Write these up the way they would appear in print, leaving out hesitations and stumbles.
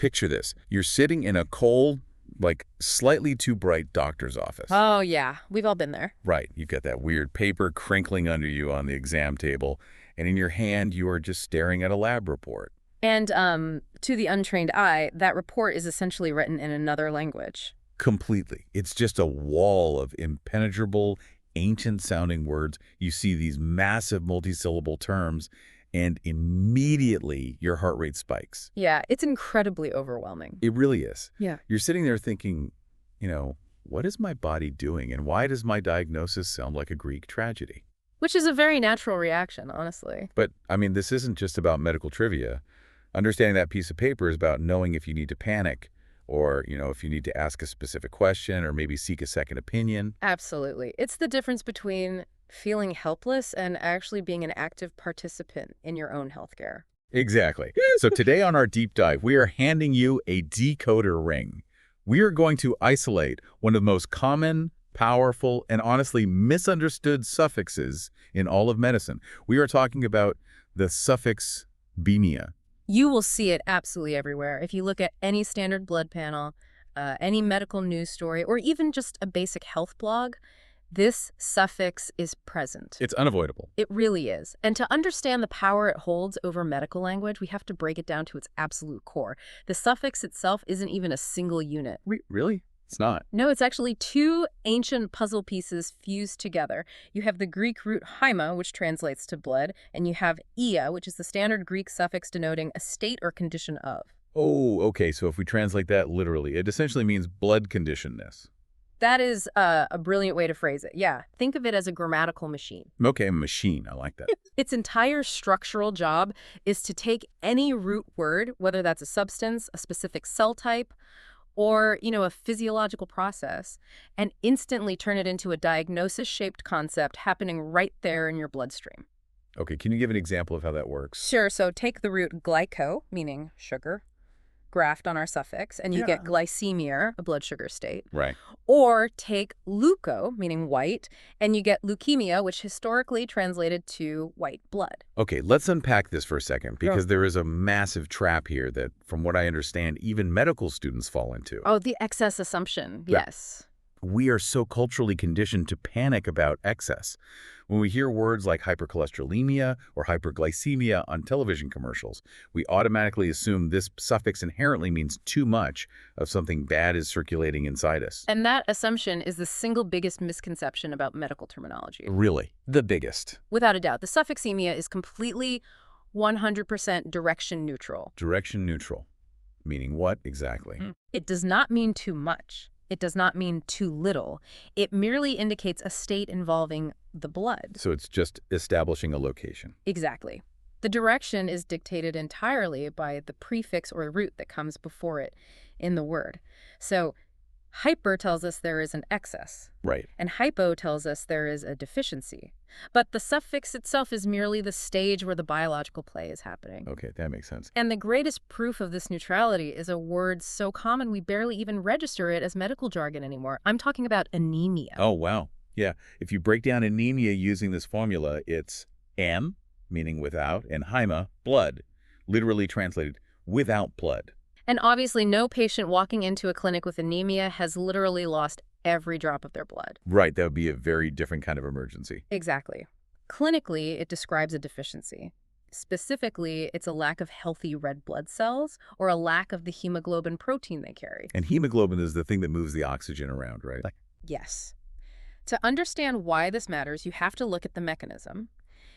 picture this. You're sitting in a cold, like slightly too bright doctor's office. Oh, yeah. We've all been there. Right. You've got that weird paper crinkling under you on the exam table, and in your hand you are just staring at a lab report. And to the untrained eye, that report is essentially written in another language. Completely. It's just a wall of impenetrable, ancient-sounding words. You see these massive multisyllable terms, and immediately your heart rate spikes. Yeah, it's incredibly overwhelming. It really is. Yeah. You're sitting there thinking, what is my body doing, and why does my diagnosis sound like a Greek tragedy? Which is a very natural reaction, honestly. But, I mean, this isn't just about medical trivia. Understanding that piece of paper is about knowing if you need to panic or, if you need to ask a specific question or maybe seek a second opinion. Absolutely. It's the difference between feeling helpless and actually being an active participant in your own healthcare. Exactly. So today on our deep dive, we are handing you a decoder ring. We are going to isolate one of the most common, powerful, and honestly misunderstood suffixes in all of medicine. We are talking about the suffix emia. You will see it absolutely everywhere. If you look at any standard blood panel, any medical news story, or even just a basic health blog, this suffix is present. It's unavoidable. It really is. And to understand the power it holds over medical language, we have to break it down to its absolute core. The suffix itself isn't even a single unit. Really? It's not. No, it's actually two ancient puzzle pieces fused together. You have the Greek root hyma, which translates to blood, and you have ia, which is the standard Greek suffix denoting a state or condition of. Oh, okay. So if we translate that literally, it essentially means blood conditionness. That is a brilliant way to phrase it. Yeah, think of it as a grammatical machine. Okay, machine. I like that. Its entire structural job is to take any root word, whether that's a substance, a specific cell type, or, a physiological process, and instantly turn it into a diagnosis-shaped concept happening right there in your bloodstream. Okay, can you give an example of how that works? Sure, so take the root glyco, meaning sugar, graft on our suffix, and you get glycemia, a blood sugar state. Right. Or take leuco, meaning white, and you get leukemia, which historically translated to white blood. Okay, let's unpack this for a second, because there is a massive trap here that, from what I understand, even medical students fall into. Oh, the excess assumption, yes. We are so culturally conditioned to panic about excess. When we hear words like hypercholesterolemia or hyperglycemia on television commercials, we automatically assume this suffix inherently means too much of something bad is circulating inside us. And that assumption is the single biggest misconception about medical terminology. Really? The biggest? Without a doubt. The suffix emia is completely 100% direction neutral. Direction neutral. Meaning what exactly? It does not mean too much. It does not mean too little. It merely indicates a state involving the blood. So it's just establishing a location. Exactly. The direction is dictated entirely by the prefix or root that comes before it in the word. So hyper tells us there is an excess. Right. And hypo tells us there is a deficiency. But the suffix itself is merely the stage where the biological play is happening. Okay, that makes sense. And the greatest proof of this neutrality is a word so common we barely even register it as medical jargon anymore. I'm talking about anemia. Oh, wow. Yeah. If you break down anemia using this formula, it's am, meaning without, and hyma, blood, literally translated without blood. And obviously, no patient walking into a clinic with anemia has literally lost every drop of their blood. Right, that would be a very different kind of emergency. Exactly. Clinically, it describes a deficiency. Specifically, it's a lack of healthy red blood cells or a lack of the hemoglobin protein they carry. And hemoglobin is the thing that moves the oxygen around, right? Yes. To understand why this matters, you have to look at the mechanism.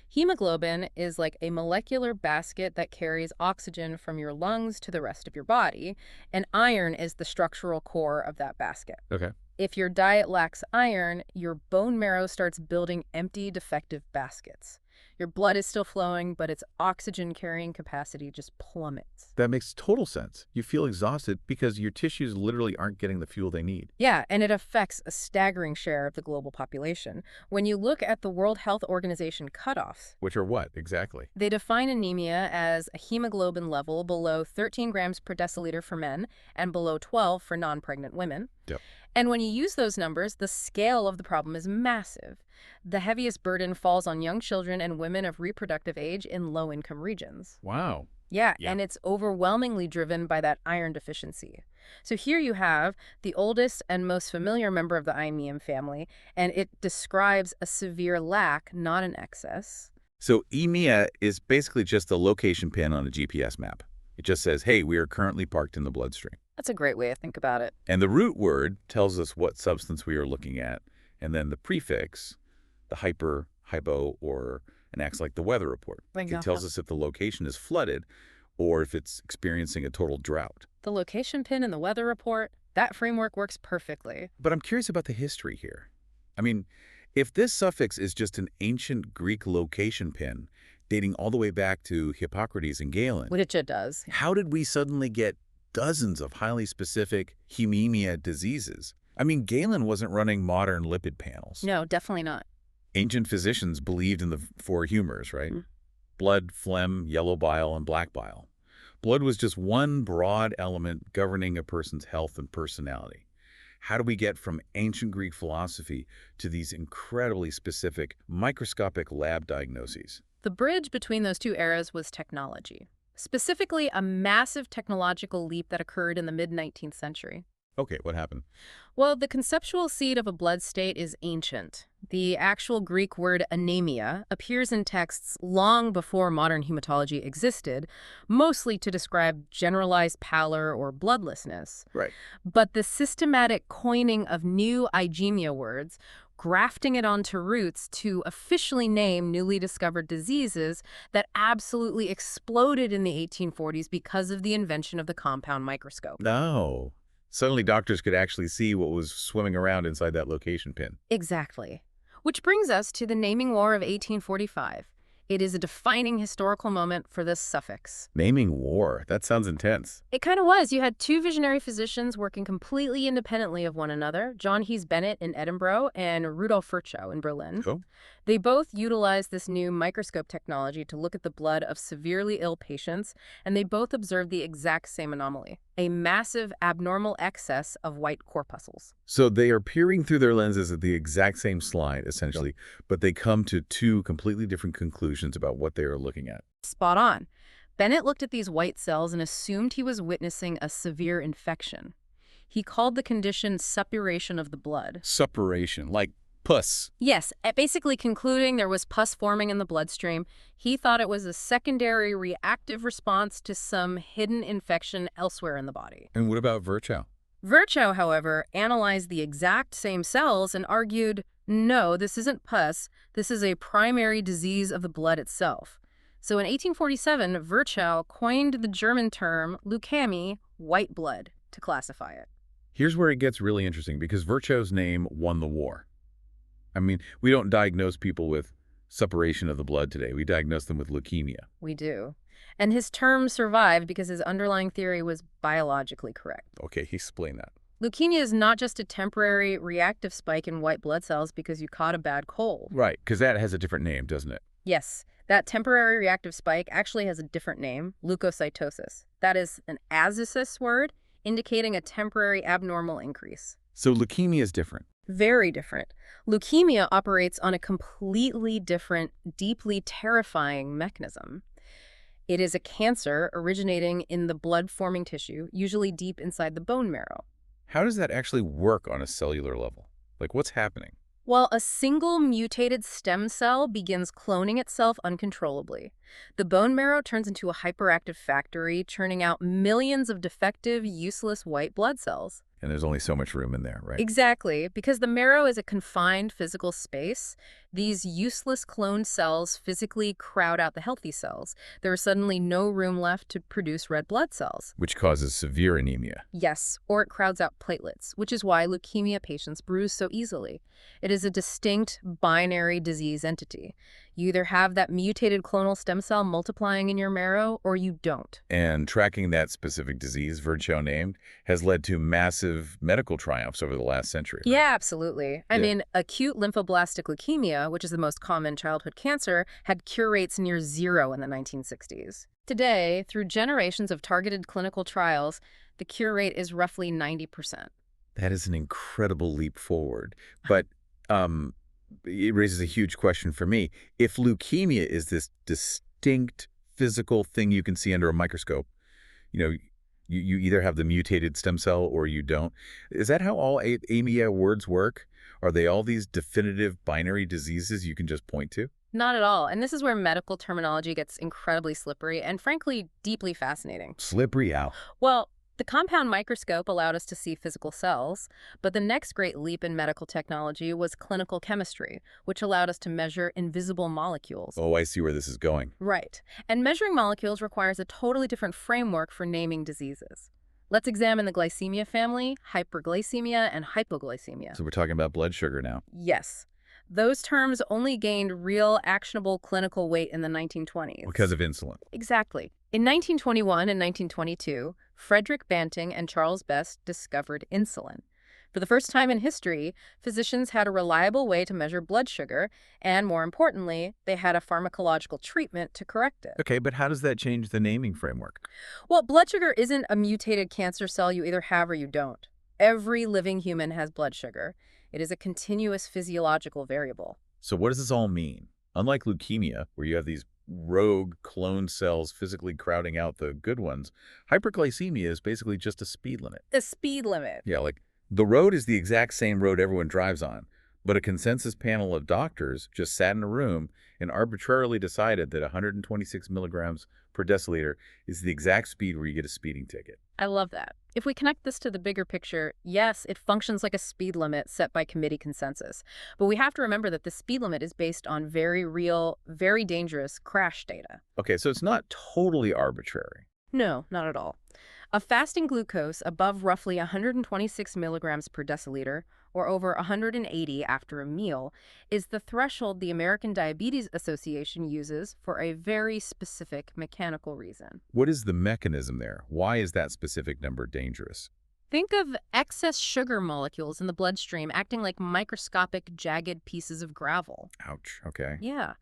Hemoglobin is like a molecular basket that carries oxygen from your lungs to the rest of your body, and iron is the structural core of that basket. Okay. If your diet lacks iron, your bone marrow starts building empty, defective baskets. Your blood is still flowing, but its oxygen-carrying capacity just plummets. That makes total sense. You feel exhausted because your tissues literally aren't getting the fuel they need. Yeah, and it affects a staggering share of the global population. When you look at the World Health Organization cutoffs, Which are what, exactly? they define anemia as a hemoglobin level below 13 grams per deciliter for men and below 12 for non-pregnant women. Yep. And when you use those numbers, the scale of the problem is massive. The heaviest burden falls on young children and women of reproductive age in low-income regions. Wow. Yeah, Yeah. and it's overwhelmingly driven by that iron deficiency. So here you have the oldest and most familiar member of the immune family, and it describes a severe lack, not an excess. So emia is basically just a location pin on a GPS map. It just says, hey, we are currently parked in the bloodstream. That's a great way to think about it. And the root word tells us what substance we are looking at. And then the prefix, the hypo, or and acts like the weather report. It tells us if the location is flooded or if it's experiencing a total drought. The location pin in the weather report, that framework works perfectly. But I'm curious about the history here. I mean, if this suffix is just an ancient Greek location pin dating all the way back to Hippocrates and Galen, Which it does. how did we suddenly get dozens of highly specific hyperglycemia diseases? I mean, Galen wasn't running modern lipid panels. No, definitely not. Ancient physicians believed in the four humors, right? Blood, phlegm, yellow bile, and black bile. Blood was just one broad element governing a person's health and personality. How do we get from ancient Greek philosophy to these incredibly specific microscopic lab diagnoses? The bridge between those two eras was technology, specifically a massive technological leap that occurred in the mid-19th century. Okay, what happened? Well, the conceptual seed of a blood state is ancient. The actual Greek word anemia appears in texts long before modern hematology existed, mostly to describe generalized pallor or bloodlessness. Right. But the systematic coining of new hygemia words, grafting it onto roots to officially name newly discovered diseases that absolutely exploded in the 1840s because of the invention of the compound microscope. No. Suddenly doctors could actually see what was swimming around inside that location pin. Exactly. Which brings us to the naming war of 1845. It is a defining historical moment for this suffix. Naming war. That sounds intense. It kind of was. You had two visionary physicians working completely independently of one another, John Hees Bennett in Edinburgh and Rudolf Virchow in Berlin. Oh. They both utilized this new microscope technology to look at the blood of severely ill patients, and they both observed the exact same anomaly, a massive abnormal excess of white corpuscles. So they are peering through their lenses at the exact same slide, essentially, but they come to two completely different conclusions about what they are looking at. Spot on. Bennett looked at these white cells and assumed he was witnessing a severe infection. He called the condition suppuration of the blood. Suppuration, like pus. Yes, basically concluding there was pus forming in the bloodstream. He thought it was a secondary reactive response to some hidden infection elsewhere in the body. And what about Virchow? Virchow, however, analyzed the exact same cells and argued, no, this isn't pus, this is a primary disease of the blood itself. So in 1847, Virchow coined the German term leukemia, white blood, to classify it. Here's where it gets really interesting, because Virchow's name won the war. I mean, we don't diagnose people with suppuration of the blood today. We diagnose them with leukemia. We do. And his term survived because his underlying theory was biologically correct. Okay, explain that. Leukemia is not just a temporary reactive spike in white blood cells because you caught a bad cold. Right, because that has a different name, doesn't it? Yes, that temporary reactive spike actually has a different name, leukocytosis. That is an Azizis word indicating a temporary abnormal increase. So leukemia is different. Very different. Leukemia operates on a completely different, deeply terrifying mechanism. It is a cancer originating in the blood-forming tissue, usually deep inside the bone marrow. How does that actually work on a cellular level? Like, what's happening? Well, a single mutated stem cell begins cloning itself uncontrollably. The bone marrow turns into a hyperactive factory, churning out millions of defective, useless white blood cells. And there's only so much room in there, right? Exactly. Because the marrow is a confined physical space, these useless cloned cells physically crowd out the healthy cells. There is suddenly no room left to produce red blood cells. Which causes severe anemia. Yes, or it crowds out platelets, which is why leukemia patients bruise so easily. It is a distinct binary disease entity. You either have that mutated clonal stem cell multiplying in your marrow, or you don't. And tracking that specific disease, Virchow named, has led to massive medical triumphs over the last century. Yeah, absolutely. I Yeah. mean, acute lymphoblastic leukemia, which is the most common childhood cancer, had cure rates near zero in the 1960s. Today, through generations of targeted clinical trials, the cure rate is roughly 90%. That is an incredible leap forward. But it raises a huge question for me. If leukemia is this distinct physical thing you can see under a microscope. You know, you either have the mutated stem cell or you don't. Is that how all anemia words work? Are they all these definitive binary diseases you can just point to? Not at all. And this is where medical terminology gets incredibly slippery and, frankly, deeply fascinating. Slippery out. Well, the compound microscope allowed us to see physical cells, but the next great leap in medical technology was clinical chemistry, which allowed us to measure invisible molecules. Oh, I see where this is going. Right. And measuring molecules requires a totally different framework for naming diseases. Let's examine the glycemia family, hyperglycemia, and hypoglycemia. So we're talking about blood sugar now. Yes. Those terms only gained real, actionable clinical weight in the 1920s. Because of insulin. Exactly. In 1921 and 1922, Frederick Banting and Charles Best discovered insulin. For the first time in history, physicians had a reliable way to measure blood sugar, and more importantly, they had a pharmacological treatment to correct it. Okay, but how does that change the naming framework? Well, blood sugar isn't a mutated cancer cell you either have or you don't. Every living human has blood sugar. It is a continuous physiological variable. So what does this all mean? Unlike leukemia, where you have these rogue clone cells physically crowding out the good ones, hyperglycemia is basically just a speed limit. The speed limit. Yeah, like the road is the exact same road everyone drives on, but a consensus panel of doctors just sat in a room and arbitrarily decided that 126 milligrams per deciliter is the exact speed where you get a speeding ticket. I love that. If we connect this to the bigger picture, yes, it functions like a speed limit set by committee consensus. But we have to remember that the speed limit is based on very real, very dangerous crash data. Okay, so it's not totally arbitrary. No, not at all. A fasting glucose above roughly 126 milligrams per deciliter, or over 180 after a meal, is the threshold the American Diabetes Association uses for a very specific mechanical reason. What is the mechanism there? Why is that specific number dangerous? Think of excess sugar molecules in the bloodstream acting like microscopic, jagged pieces of gravel. Ouch, okay. Yeah.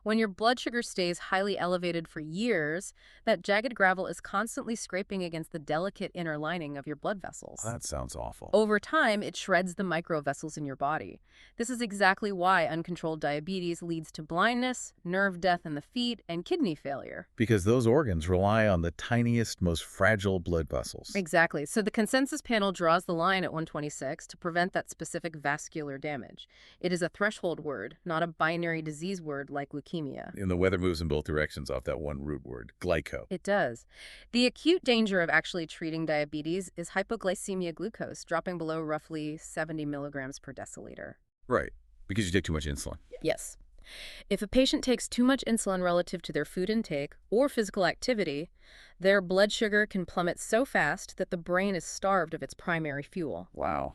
When your blood sugar stays highly elevated for years, that jagged gravel is constantly scraping against the delicate inner lining of your blood vessels. That sounds awful. Over time, it shreds the microvessels in your body. This is exactly why uncontrolled diabetes leads to blindness, nerve death in the feet, and kidney failure. Because those organs rely on the tiniest, most fragile blood vessels. Exactly. So the consensus panel draws the line at 126 to prevent that specific vascular damage. It is a threshold word, not a binary disease word like leukemia. And the weather moves in both directions off that one root word, glyco. It does. The acute danger of actually treating diabetes is hypoglycemia glucose, dropping below roughly 70 milligrams per deciliter. Right, because you take too much insulin. Yes. If a patient takes too much insulin relative to their food intake or physical activity, their blood sugar can plummet so fast that the brain is starved of its primary fuel. Wow.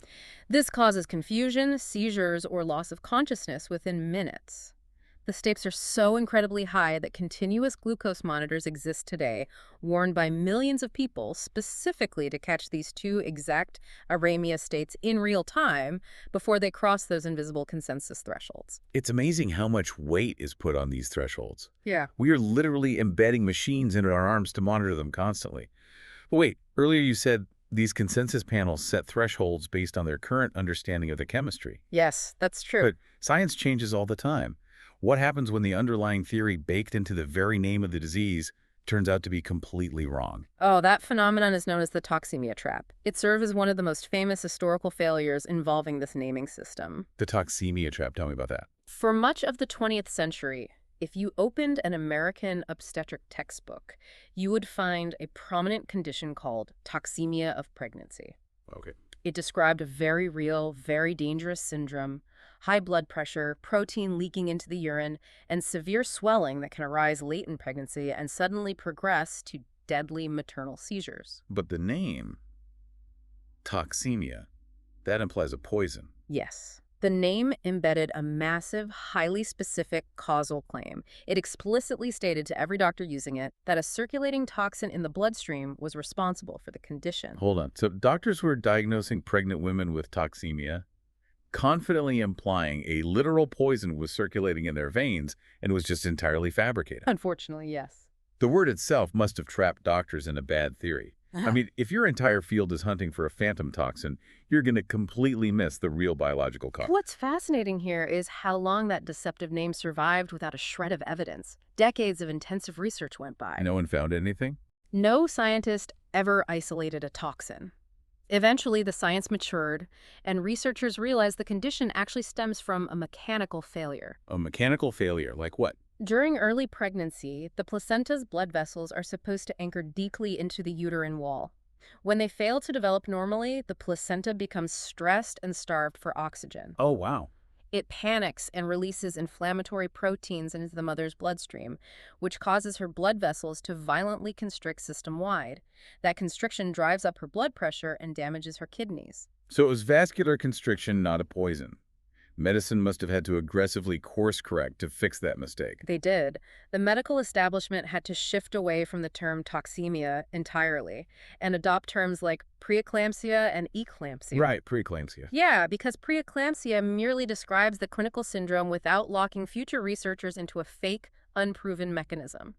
This causes confusion, seizures, or loss of consciousness within minutes. The stakes are so incredibly high that continuous glucose monitors exist today, worn by millions of people specifically to catch these two exact anemia states in real time before they cross those invisible consensus thresholds. It's amazing how much weight is put on these thresholds. Yeah. We are literally embedding machines into our arms to monitor them constantly. But wait, earlier you said these consensus panels set thresholds based on their current understanding of the chemistry. Yes, that's true. But science changes all the time. What happens when the underlying theory baked into the very name of the disease turns out to be completely wrong? Oh, that phenomenon is known as the toxemia trap. It served as one of the most famous historical failures involving this naming system. The toxemia trap, tell me about that. For much of the 20th century, if you opened an American obstetric textbook, you would find a prominent condition called toxemia of pregnancy. Okay. It described a very real, very dangerous syndrome, high blood pressure, protein leaking into the urine, and severe swelling that can arise late in pregnancy and suddenly progress to deadly maternal seizures. But the name, toxemia, that implies a poison. Yes. The name embedded a massive, highly specific causal claim. It explicitly stated to every doctor using it that a circulating toxin in the bloodstream was responsible for the condition. Hold on. So doctors were diagnosing pregnant women with toxemia, confidently implying a literal poison was circulating in their veins and was just entirely fabricated. Unfortunately, yes. The word itself must have trapped doctors in a bad theory. I mean, if your entire field is hunting for a phantom toxin, you're going to completely miss the real biological cause. What's fascinating here is how long that deceptive name survived without a shred of evidence. decades of intensive research went by. No one found anything? No scientist ever isolated a toxin. Eventually, the science matured, and researchers realized the condition actually stems from a mechanical failure. A mechanical failure, like what? During early pregnancy, the placenta's blood vessels are supposed to anchor deeply into the uterine wall. When they fail to develop normally, the placenta becomes stressed and starved for oxygen. Oh, wow. It panics and releases inflammatory proteins into the mother's bloodstream, which causes her blood vessels to violently constrict system-wide. That constriction drives up her blood pressure and damages her kidneys. So it was vascular constriction, not a poison. Medicine must have had to aggressively course-correct to fix that mistake. They did. The medical establishment had to shift away from the term toxemia entirely and adopt terms like preeclampsia and eclampsia. Right, preeclampsia. Yeah, because preeclampsia merely describes the clinical syndrome without locking future researchers into a fake, unproven mechanism.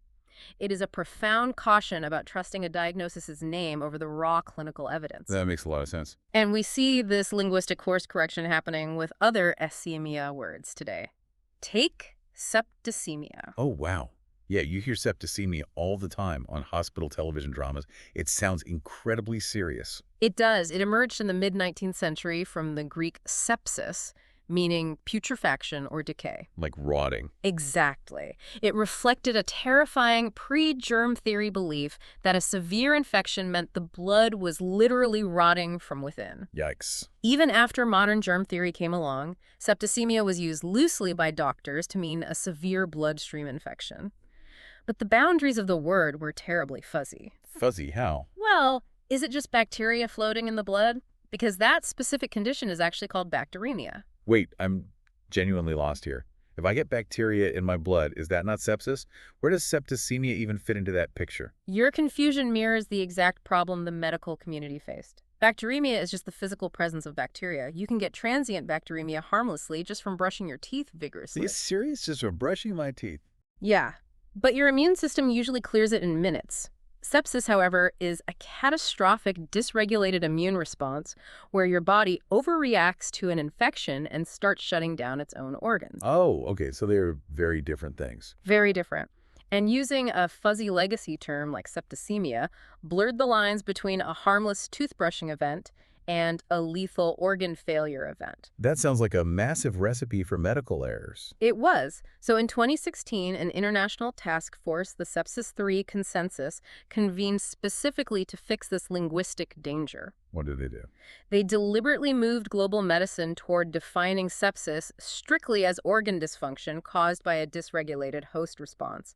It is a profound caution about trusting a diagnosis's name over the raw clinical evidence. That makes a lot of sense. And we see this linguistic course correction happening with other emia words today. Take septicemia. Oh, wow. Yeah, you hear septicemia all the time on hospital television dramas. It sounds incredibly serious. It does. It emerged in the mid-19th century from the Greek sepsis, meaning putrefaction or decay. Like rotting. Exactly. It reflected a terrifying pre-germ theory belief that a severe infection meant the blood was literally rotting from within. Yikes. Even after modern germ theory came along, septicemia was used loosely by doctors to mean a severe bloodstream infection. But the boundaries of the word were terribly fuzzy. Fuzzy how? Well, is it just bacteria floating in the blood? Because that specific condition is actually called bacteremia. Wait, I'm genuinely lost here. If I get bacteria in my blood, is that not sepsis? Where does septicemia even fit into that picture? Your confusion mirrors the exact problem the medical community faced. Bacteremia is just the physical presence of bacteria. You can get transient bacteremia harmlessly just from brushing your teeth vigorously. Are you serious? Just from brushing my teeth? Yeah, but your immune system usually clears it in minutes. Sepsis, however, is a catastrophic dysregulated immune response where your body overreacts to an infection and starts shutting down its own organs. Oh, okay, so they're very different things. Very different. And using a fuzzy legacy term like septicemia blurred the lines between a harmless toothbrushing event and a lethal organ failure event. That sounds like a massive recipe for medical errors. It was. So in 2016, an international task force, the Sepsis 3 Consensus, convened specifically to fix this linguistic danger. What did they do? They deliberately moved global medicine toward defining sepsis strictly as organ dysfunction caused by a dysregulated host response.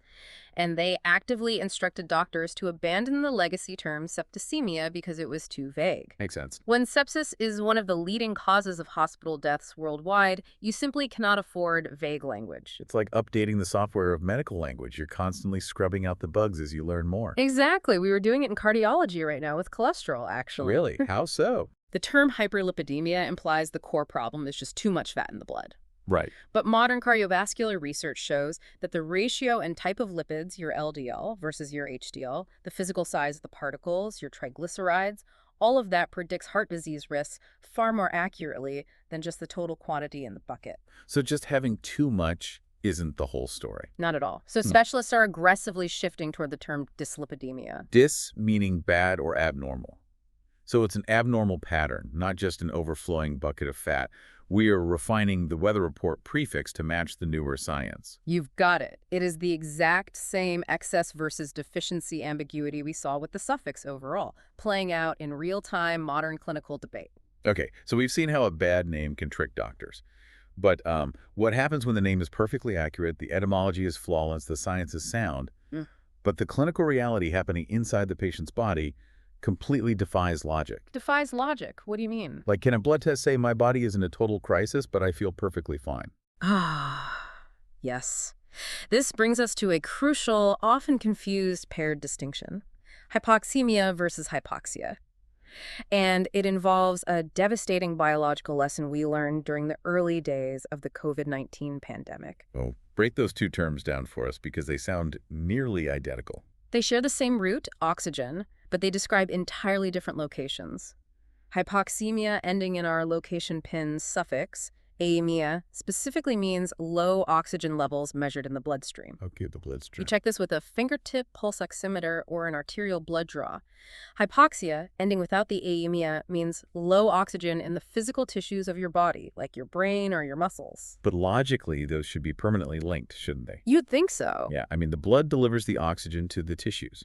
And they actively instructed doctors to abandon the legacy term septicemia because it was too vague. Makes sense. When sepsis is one of the leading causes of hospital deaths worldwide, you simply cannot afford vague language. It's like updating the software of medical language. You're constantly scrubbing out the bugs as you learn more. Exactly. We were doing it in cardiology right now with cholesterol, actually. Really? How so? The term hyperlipidemia implies the core problem is just too much fat in the blood. Right. But modern cardiovascular research shows that the ratio and type of lipids, your LDL versus your HDL, the physical size of the particles, your triglycerides, all of that predicts heart disease risks far more accurately than just the total quantity in the bucket. So just having too much isn't the whole story. Not at all. So specialists are aggressively shifting toward the term dyslipidemia. Dys meaning bad or abnormal. So it's an abnormal pattern, not just an overflowing bucket of fat. We are refining the weather report prefix to match the newer science. You've got it. It is the exact same excess versus deficiency ambiguity we saw with the suffix overall, playing out in real-time modern clinical debate. Okay, so we've seen how a bad name can trick doctors. But what happens when the name is perfectly accurate, the etymology is flawless, the science is sound, but the clinical reality happening inside the patient's body completely defies logic. Defies logic? What do you mean? Like, can a blood test say my body is in a total crisis, but I feel perfectly fine? Yes. This brings us to a crucial, often confused paired distinction. Hypoxemia versus hypoxia. And it involves a devastating biological lesson we learned during the early days of the COVID-19 pandemic. Oh, break those two terms down for us because they sound nearly identical. They share the same root, oxygen, but they describe entirely different locations. Hypoxemia ending in our location pin suffix, Anemia specifically means low oxygen levels measured in the bloodstream. Okay, the You bloodstream. check this with a fingertip pulse oximeter or an arterial blood draw. Hypoxia, ending without the anemia, means low oxygen in the physical tissues of your body, like your brain or your muscles. But logically, those should be permanently linked, shouldn't they? You'd think so. Yeah, I mean, the blood delivers the oxygen to the tissues.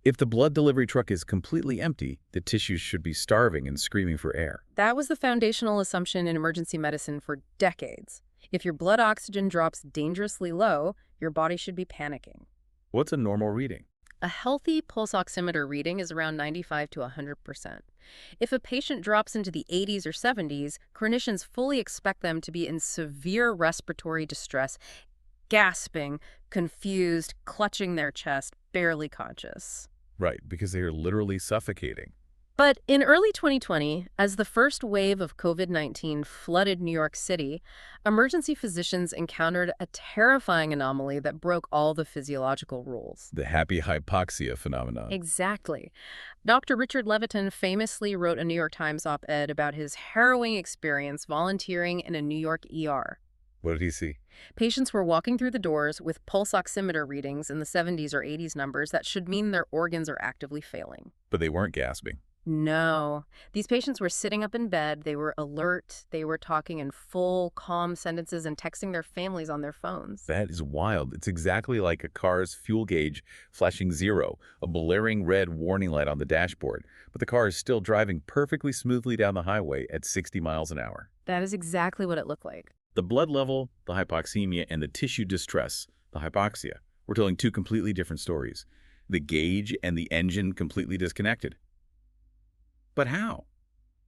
If the blood delivery truck is completely empty, the tissues should be starving and screaming for air. That was the foundational assumption in emergency medicine for decades. If your blood oxygen drops dangerously low, your body should be panicking. What's a normal reading? A healthy pulse oximeter reading is around 95 to 100%. If a patient drops into the 80s or 70s, clinicians fully expect them to be in severe respiratory distress, gasping, confused, clutching their chest, barely conscious. Right, because they are literally suffocating. But in early 2020, as the first wave of COVID-19 flooded New York City, emergency physicians encountered a terrifying anomaly that broke all the physiological rules. The happy hypoxia phenomenon. Exactly. Dr. Richard Levitin famously wrote a New York Times op-ed about his harrowing experience volunteering in a New York ER. What did he see? Patients were walking through the doors with pulse oximeter readings in the 70s or 80s numbers that should mean their organs are actively failing. But they weren't gasping. No. These patients were sitting up in bed, they were alert, they were talking in full, calm sentences and texting their families on their phones. That is wild. It's exactly like a car's fuel gauge flashing 0, a blaring red warning light on the dashboard, but the car is still driving perfectly smoothly down the highway at 60 miles an hour. That is exactly what it looked like. The blood level, the hypoxemia, and the tissue distress, the hypoxia, were telling two completely different stories. The gauge and the engine completely disconnected. But how?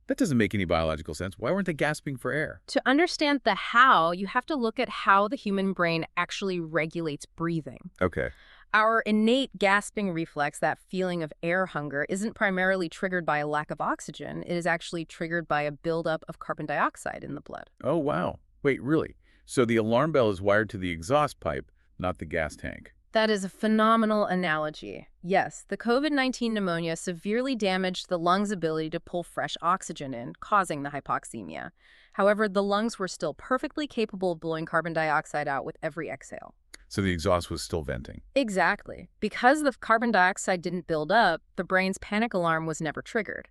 That doesn't make any biological sense. Why weren't they gasping for air? To understand the how, you have to look at how the human brain actually regulates breathing. Okay. Our innate gasping reflex, that feeling of air hunger, isn't primarily triggered by a lack of oxygen. It is actually triggered by a buildup of carbon dioxide in the blood. Oh, wow. Wait, really? So the alarm bell is wired to the exhaust pipe, not the gas tank. That is a phenomenal analogy. Yes, the COVID-19 pneumonia severely damaged the lungs' ability to pull fresh oxygen in, causing the hypoxemia. However, the lungs were still perfectly capable of blowing carbon dioxide out with every exhale. So the exhaust was still venting. Exactly. Because the carbon dioxide didn't build up, the brain's panic alarm was never triggered.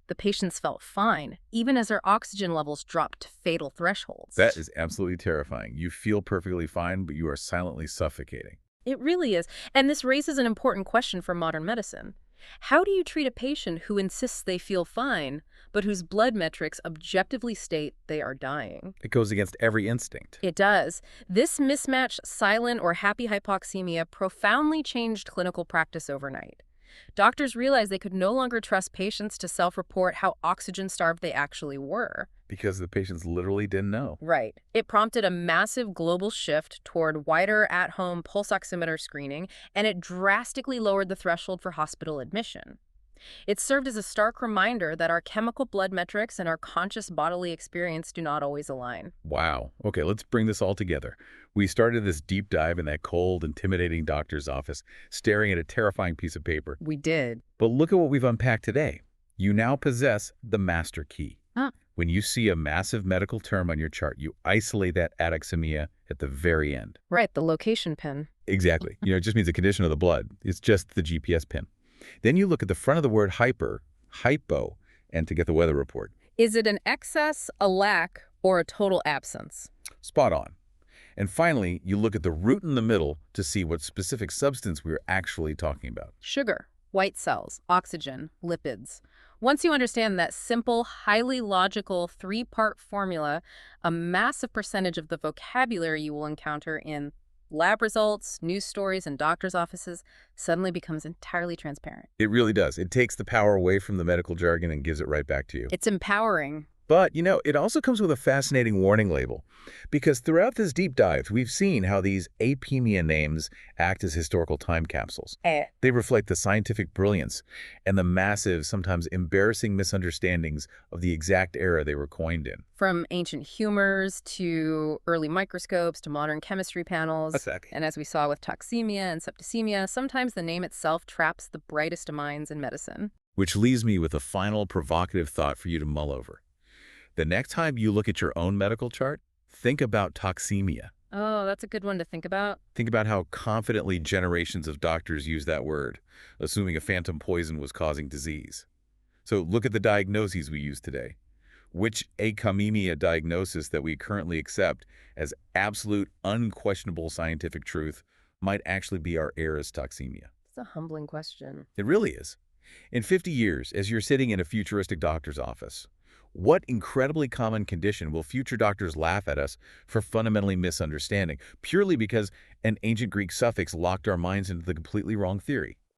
The patients felt fine, even as their oxygen levels dropped to fatal thresholds. That is absolutely terrifying. You feel perfectly fine, but you are silently suffocating. It really is. And this raises an important question for modern medicine. How do you treat a patient who insists they feel fine, but whose blood metrics objectively state they are dying? It goes against every instinct. It does. This mismatched silent or happy hypoxemia profoundly changed clinical practice overnight. Doctors realized they could no longer trust patients to self-report how oxygen-starved they actually were. Because the patients literally didn't know. Right. It prompted a massive global shift toward wider at-home pulse oximeter screening, and it drastically lowered the threshold for hospital admission. It served as a stark reminder that our chemical blood metrics and our conscious bodily experience do not always align. Wow. Okay, let's bring this all together. We started this deep dive in that cold, intimidating doctor's office, staring at a terrifying piece of paper. We did. But look at what we've unpacked today. You now possess the master key. When you see a massive medical term on your chart, you isolate that anemia at the very end. Right, the location pin. Exactly. It just means the condition of the blood. It's just the GPS pin. Then you look at the front of the word hypo, and to get the weather report. Is it an excess, a lack, or a total absence? Spot on. And finally, you look at the root in the middle to see what specific substance we're actually talking about. Sugar, white cells, oxygen, lipids. Once you understand that simple, highly logical three-part formula, a massive percentage of the vocabulary you will encounter in lab results, news stories, and doctors' offices suddenly becomes entirely transparent. It really does. It takes the power away from the medical jargon and gives it right back to you. It's empowering. But, it also comes with a fascinating warning label. Because throughout this deep dive, we've seen how these apemia names act as historical time capsules. They reflect the scientific brilliance and the massive, sometimes embarrassing misunderstandings of the exact era they were coined in. From ancient humors to early microscopes to modern chemistry panels. Exactly. And as we saw with toxemia and septicemia, sometimes the name itself traps the brightest minds in medicine. Which leaves me with a final provocative thought for you to mull over. The next time you look at your own medical chart, Think about toxemia. Oh, that's a good one to think about. Think about how confidently generations of doctors use that word, assuming a phantom poison was causing disease. So look at the diagnoses we use today. Which anemia diagnosis that we currently accept as absolute, unquestionable scientific truth might actually be our era's toxemia? It's a humbling question. It really is. In 50 years, as you're sitting in a futuristic doctor's office, what incredibly common condition will future doctors laugh at us for fundamentally misunderstanding, purely because an ancient Greek suffix locked our minds into the completely wrong theory?